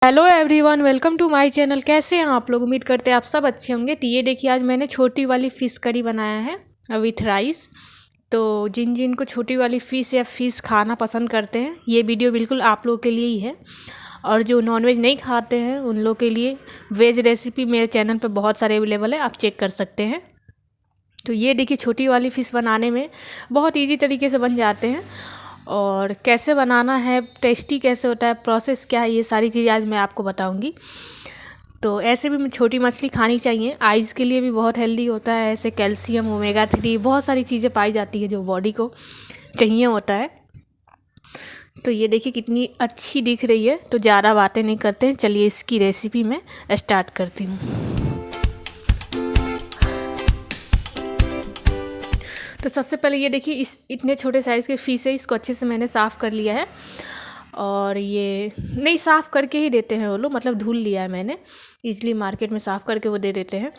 Hello everyone, welcome to my channel. कैसे हैं आप लोग? उम्मीद करते हैं आप सब अच्छे होंगे। तो ये देखिए, आज मैंने छोटी वाली फ़िश करी बनाया है विथ राइस। तो जिन जिन को छोटी वाली फ़िश या फ़िश खाना पसंद करते हैं, ये वीडियो बिल्कुल आप लोगों के लिए ही है। और जो नॉनवेज नहीं खाते हैं उन लोग के लिए वेज रेसिपी मेरे चैनल पर बहुत सारे अवेलेबल है, आप चेक कर सकते हैं। तो ये देखिए, छोटी वाली फ़िश बनाने में बहुत ईजी तरीके से बन जाते हैं। और कैसे बनाना है, टेस्टी कैसे होता है, प्रोसेस क्या है, ये सारी चीज़ें आज मैं आपको बताऊंगी। तो ऐसे भी छोटी मछली खानी चाहिए, आइज़ के लिए भी बहुत हेल्दी होता है। ऐसे कैल्शियम, ओमेगा 3 बहुत सारी चीज़ें पाई जाती है जो बॉडी को चाहिए होता है। तो ये देखिए कितनी अच्छी दिख रही है। तो ज़्यादा बातें नहीं करते हैं, चलिए इसकी रेसिपी मैं स्टार्ट करती हूँ। तो सबसे पहले ये देखिए, इस इतने छोटे साइज़ के फ़िश है, इसको अच्छे से मैंने साफ़ कर लिया है। और ये नहीं, साफ़ करके ही देते हैं वो लोग, मतलब धुल लिया है मैंने। इजली मार्केट में साफ़ करके वो दे देते हैं।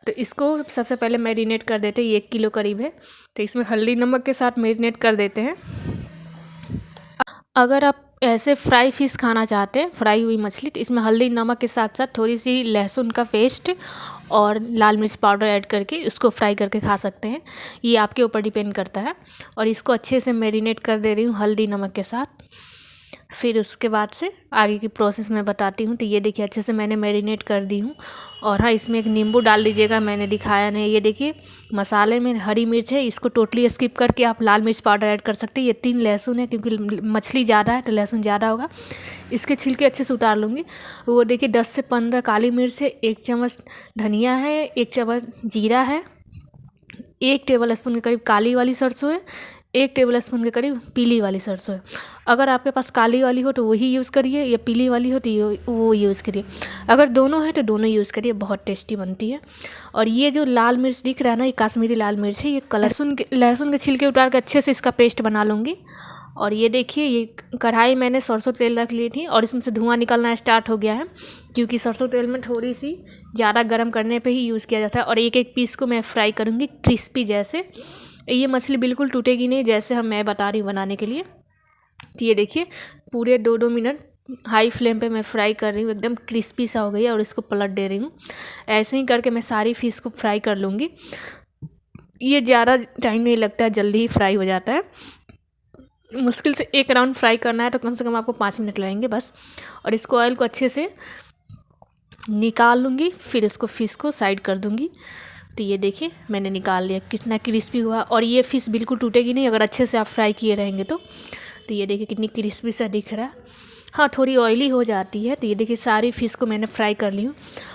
तो इसको सबसे पहले मैरिनेट कर देते हैं। 1 किलो करीब है, तो इसमें हल्दी नमक के साथ मैरिनेट कर देते हैं। अगर आप ऐसे फ्राई फ़िश खाना चाहते हैं, फ्राई हुई मछली, तो इसमें हल्दी नमक के साथ साथ थोड़ी सी लहसुन का पेस्ट और लाल मिर्च पाउडर ऐड करके इसको फ्राई करके खा सकते हैं। ये आपके ऊपर डिपेंड करता है। और इसको अच्छे से मैरिनेट कर दे रही हूँ हल्दी नमक के साथ। फिर उसके बाद से आगे की प्रोसेस मैं बताती हूँ। तो ये देखिए, अच्छे से मैंने मैरिनेट कर दी हूँ। और हाँ, इसमें एक नींबू डाल दीजिएगा, मैंने दिखाया नहीं। ये देखिए, मसाले में हरी मिर्च है, इसको टोटली स्किप करके आप लाल मिर्च पाउडर ऐड कर सकते हैं। ये 3 लहसुन है, क्योंकि मछली ज़्यादा है तो लहसुन ज़्यादा होगा। इसके छिलके अच्छे से उतार लूँगी। वो देखिए, 10 से 15 काली मिर्च है, 1 चम्मच धनिया है, 1 चम्मच जीरा है, 1 टेबल स्पून के करीब काली वाली सरसों है, 1 टेबल स्पून के करीब पीली वाली सरसों है। अगर आपके पास काली वाली हो तो वही यूज़ करिए, या पीली वाली हो तो वो यूज़ करिए। अगर दोनों है तो दोनों यूज़ करिए, बहुत टेस्टी बनती है। और ये जो लाल मिर्च दिख रहा है ना, ये कश्मीरी लाल मिर्च है। ये लहसुन के छिलके उतार के अच्छे से इसका पेस्ट बना लूँगी। और ये देखिए, ये कढ़ाई मैंने सरसों तेल रख ली थी और इसमें से धुआं निकलना स्टार्ट हो गया है, क्योंकि सरसों तेल में थोड़ी सी ज़्यादा गर्म करने पे ही यूज़ किया जाता है। और एक एक पीस को मैं फ्राई करूँगी क्रिस्पी जैसे। ये मछली बिल्कुल टूटेगी नहीं, जैसे मैं बता रही हूँ बनाने के लिए। तो ये देखिए, पूरे 2-2 मिनट हाई फ्लेम पे मैं फ्राई कर रही हूँ, एकदम क्रिस्पी सा हो गई है। और इसको पलट दे रही हूँ। ऐसे ही करके मैं सारी फ़िश को फ्राई कर लूँगी। ये ज़्यादा टाइम नहीं लगता है, जल्दी ही फ्राई हो जाता है। मुश्किल से 1 राउंड फ्राई करना है तो कम से कम आपको 5 मिनट लगेंगे बस। और इसको ऑयल को अच्छे से निकाल लूँगी, फिर इसको फ़िश को साइड कर दूँगी। तो ये देखिए, मैंने निकाल लिया, कितना क्रिस्पी हुआ। और ये फ़िश बिल्कुल टूटेगी नहीं अगर अच्छे से आप फ्राई किए रहेंगे तो। ये देखिए कितनी क्रिस्पी सा दिख रहा है। हाँ, थोड़ी ऑयली हो जाती है। तो ये देखिए, सारी फ़िश को मैंने फ्राई कर ली हूँ।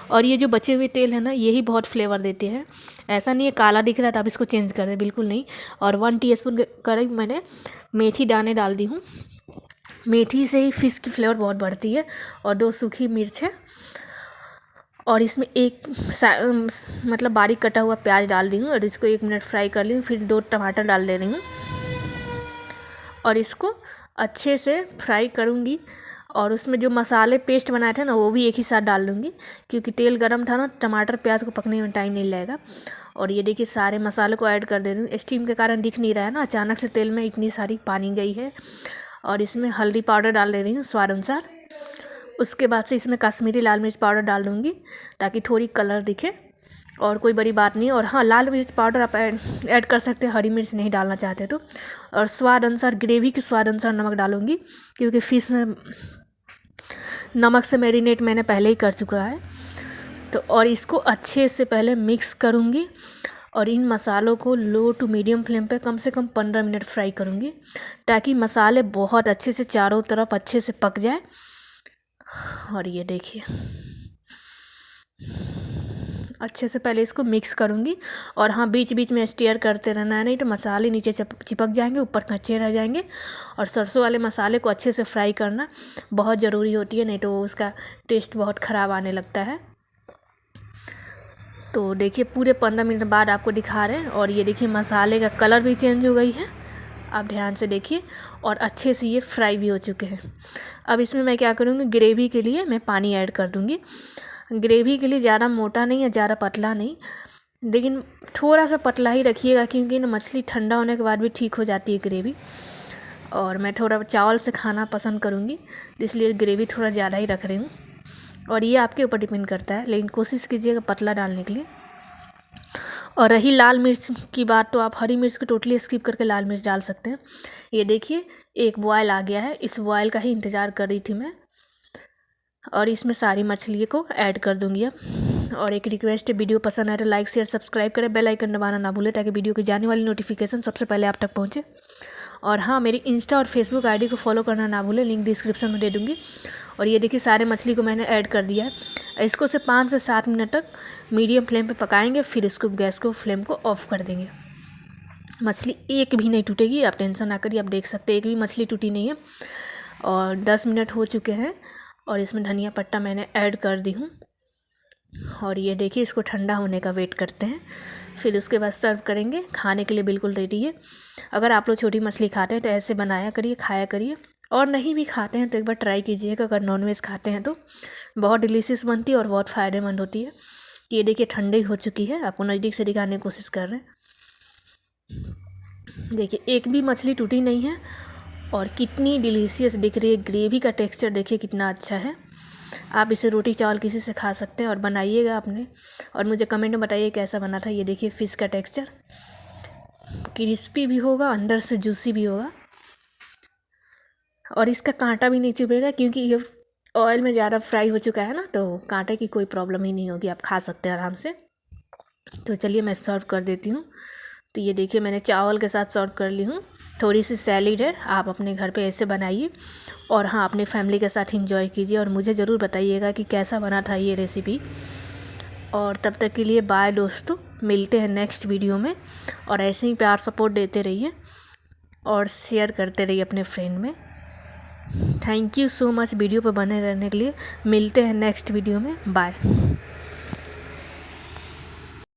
और ये जो बचे हुए तेल है ना, यही बहुत फ्लेवर देते हैं। ऐसा नहीं है काला दिख रहा है तो आप इसको चेंज कर दें, बिल्कुल नहीं। और 1 टीस्पून के करीब मैंने मेथी दाने डाल दी हूँ। मेथी से ही फ़िश की फ्लेवर बहुत बढ़ती है। और 2 सूखी मिर्च है। और इसमें मतलब बारीक कटा हुआ प्याज डाल दी हूँ। और इसको 1 मिनट फ्राई कर ली हूँ। फिर 2 टमाटर डाल दे रही हूँ और इसको अच्छे से फ्राई करूँगी। और उसमें जो मसाले पेस्ट बनाए थे ना, वो भी एक ही साथ डाल दूँगी, क्योंकि तेल गरम था ना, टमाटर प्याज को पकने में टाइम नहीं लगेगा। और ये देखिए, सारे मसाले को ऐड कर दे रही हूँ। स्टीम के कारण दिख नहीं रहा है ना, अचानक से तेल में इतनी सारी पानी गई है। और इसमें हल्दी पाउडर डाल दे रही हूँ स्वाद अनुसार। उसके बाद से इसमें कश्मीरी लाल मिर्च पाउडर डाल दूँगी, ताकि थोड़ी कलर दिखे। और कोई बड़ी बात नहीं। और हाँ, लाल मिर्च पाउडर आप ऐड कर सकते हैं, हरी मिर्च नहीं डालना चाहते तो। और स्वाद अनुसार, ग्रेवी के स्वाद अनुसार नमक डालूँगी, क्योंकि फ़िश में नमक से मैरिनेट मैंने पहले ही कर चुका है। तो और इसको अच्छे से पहले मिक्स करूँगी। और इन मसालों को लो टू मीडियम फ्लेम पे कम से कम 15 मिनट फ्राई करूँगी, ताकि मसाले बहुत अच्छे से चारों तरफ अच्छे से पक जाए। और ये देखिए, अच्छे से पहले इसको मिक्स करूँगी। और हाँ, बीच बीच में स्टीयर करते रहना है, नहीं तो मसाले नीचे चिपक जाएंगे, ऊपर कच्चे रह जाएंगे। और सरसों वाले मसाले को अच्छे से फ्राई करना बहुत ज़रूरी होती है, नहीं तो उसका टेस्ट बहुत ख़राब आने लगता है। तो देखिए, पूरे 15 मिनट बाद आपको दिखा रहे हैं। और ये देखिए, मसाले का कलर भी चेंज हो गई है, आप ध्यान से देखिए। और अच्छे से ये फ्राई भी हो चुके हैं। अब इसमें मैं क्या करूँगी, ग्रेवी के लिए मैं पानी ऐड कर दूँगी। ग्रेवी के लिए ज़्यादा मोटा नहीं या ज़्यादा पतला नहीं, लेकिन थोड़ा सा पतला ही रखिएगा, क्योंकि ना मछली ठंडा होने के बाद भी ठीक हो जाती है ग्रेवी। और मैं थोड़ा चावल से खाना पसंद करूँगी, इसलिए ग्रेवी थोड़ा ज़्यादा ही रख रही हूँ। और ये आपके ऊपर डिपेंड करता है, लेकिन कोशिश कीजिएगा पतला डालने के लिए। और रही लाल मिर्च की बात, तो आप हरी मिर्च को टोटली स्किप करके लाल मिर्च डाल सकते हैं। ये देखिए एक बॉयल आ गया है, इस बॉयल का ही इंतज़ार कर रही थी मैं। और इसमें सारी मछली को ऐड कर दूंगी अब। और एक रिक्वेस्ट है, वीडियो पसंद आए तो लाइक शेयर सब्सक्राइब करें, बेल आइकन दबाना ना भूलें ताकि वीडियो की जाने वाली नोटिफिकेशन सबसे पहले आप तक पहुँचे। और हाँ, मेरी इंस्टा और फेसबुक आईडी को फॉलो करना ना भूलें, लिंक डिस्क्रिप्शन में दे दूँगी। और ये देखिए सारे मछली को मैंने ऐड कर दिया है। इसको से 5 से 7 मिनट तक मीडियम फ्लेम पे पकाएंगे, फिर इसको गैस को फ्लेम को ऑफ कर देंगे। मछली एक भी नहीं टूटेगी, आप टेंशन ना करिए। आप देख सकते हैं एक भी मछली टूटी नहीं है। और 10 मिनट हो चुके हैं और इसमें धनिया पत्ता मैंने ऐड कर दी हूँ। और ये देखिए इसको ठंडा होने का वेट करते हैं, फिर उसके बाद सर्व करेंगे। खाने के लिए बिल्कुल रेडी है। अगर आप लोग छोटी मछली खाते हैं तो ऐसे बनाया करिए, खाया करिए। और नहीं भी खाते हैं तो एक बार ट्राई कीजिएगा। अगर नॉनवेज खाते हैं तो बहुत डिलीशियस बनती है और बहुत फ़ायदेमंद होती है। ये देखिए ठंडी हो चुकी है, आपको नज़दीक से दिखाने की कोशिश कर रहे हैं। देखिए एक भी मछली टूटी नहीं है और कितनी डिलीशियस दिख रही है। ग्रेवी का टेक्सचर देखिए कितना अच्छा है। आप इसे रोटी चावल किसी से खा सकते हैं और बनाइएगा आपने, और मुझे कमेंट में बताइए कैसा बना था। ये देखिए फ़िश का टेक्सचर क्रिस्पी भी होगा, अंदर से जूसी भी होगा, और इसका कांटा भी नहीं चुभेगा क्योंकि ये ऑयल में ज़्यादा फ्राई हो चुका है ना, तो कांटे की कोई प्रॉब्लम ही नहीं होगी, आप खा सकते हैं आराम से। तो चलिए मैं सर्व कर देती हूँ। तो ये देखिए मैंने चावल के साथ सर्व कर ली हूँ। थोड़ी सी सैलिड है, आप अपने घर पे ऐसे बनाइए और हाँ अपने फैमिली के साथ एंजॉय कीजिए। और मुझे ज़रूर बताइएगा कि कैसा बना था ये रेसिपी। और तब तक के लिए बाय दोस्तों, मिलते हैं नेक्स्ट वीडियो में। और ऐसे ही प्यार सपोर्ट देते रहिए और शेयर करते रहिए अपने फ्रेंड में। Thank you so much video पर बने रहने के लिए। मिलते हैं नेक्स्ट वीडियो में, बाय।